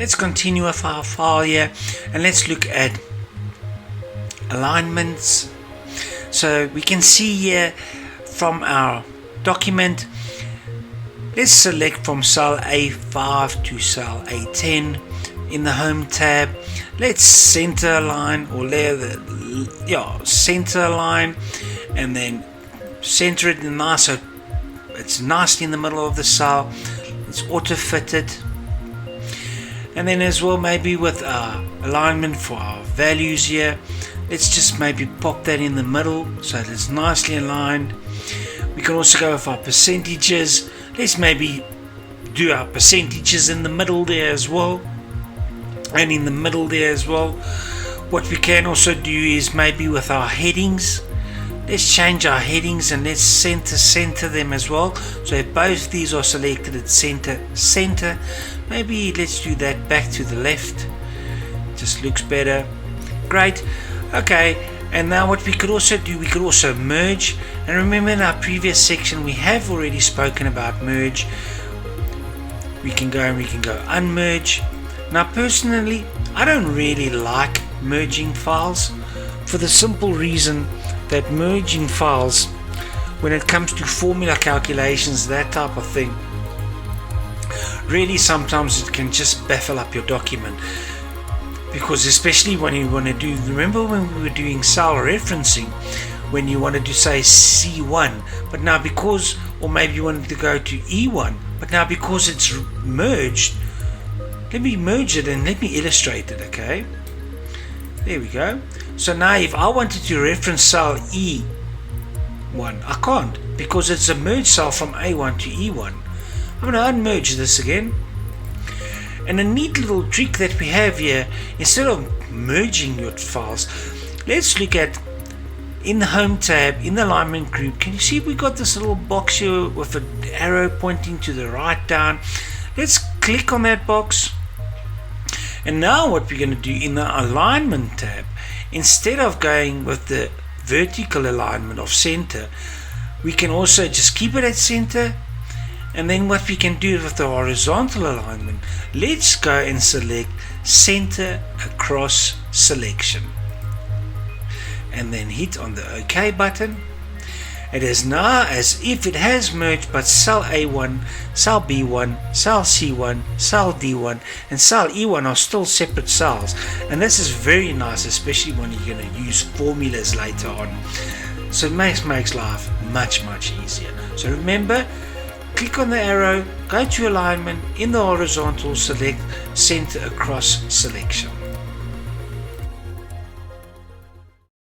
let's continue with our file here and let's look at alignments. So we can see here from our document, let's select from cell A5 to cell A10 in the home tab. Let's center align or center align and then center it nice so it's nicely in the middle of the cell. It's auto fitted. And then as well, maybe with our alignment for our values here, let's just maybe pop that in the middle so that it's nicely aligned. We can also go with our percentages. Let's maybe do our percentages in the middle there as well, and in the middle there as well. What we can also do is maybe with our headings, let's change our headings and let's center them as well. So if both these are selected, it's center. Maybe let's do that back to the left. Just looks better. Great. Okay. And now what we could also do, we could also merge. And remember in our previous section, we have already spoken about merge. We can go and we can go unmerge. Now personally, I don't really like merging files for the simple reason that merging files, when it comes to formula calculations, that type of thing, really sometimes it can just baffle up your document. Because especially when you want to do, remember when we were doing cell referencing, when you wanted to say C1, but now because, or maybe you wanted to go to E1, but now because it's merged, let me merge it and let me illustrate it, okay? There we go. So now if I wanted to reference cell E1, I can't because it's a merged cell from A1 to E1. I'm going to unmerge this again. And a neat little trick that we have here, instead of merging your files, let's look at in the home tab, in the alignment group. Can you see we got this little box here with an arrow pointing to the right down? Let's click on that box. And now what we're going to do in the alignment tab, instead of going with the vertical alignment of center, we can also just keep it at center. And then what we can do with the horizontal alignment, let's go and select center across selection. And then hit on the OK button. It is now as if it has merged, but cell A1, cell B1, cell C1, cell D1 and cell E1 are still separate cells. And this is very nice, especially when you're going to use formulas later on. So it makes life much easier. So remember, click on the arrow, go to alignment, in the horizontal select center across selection.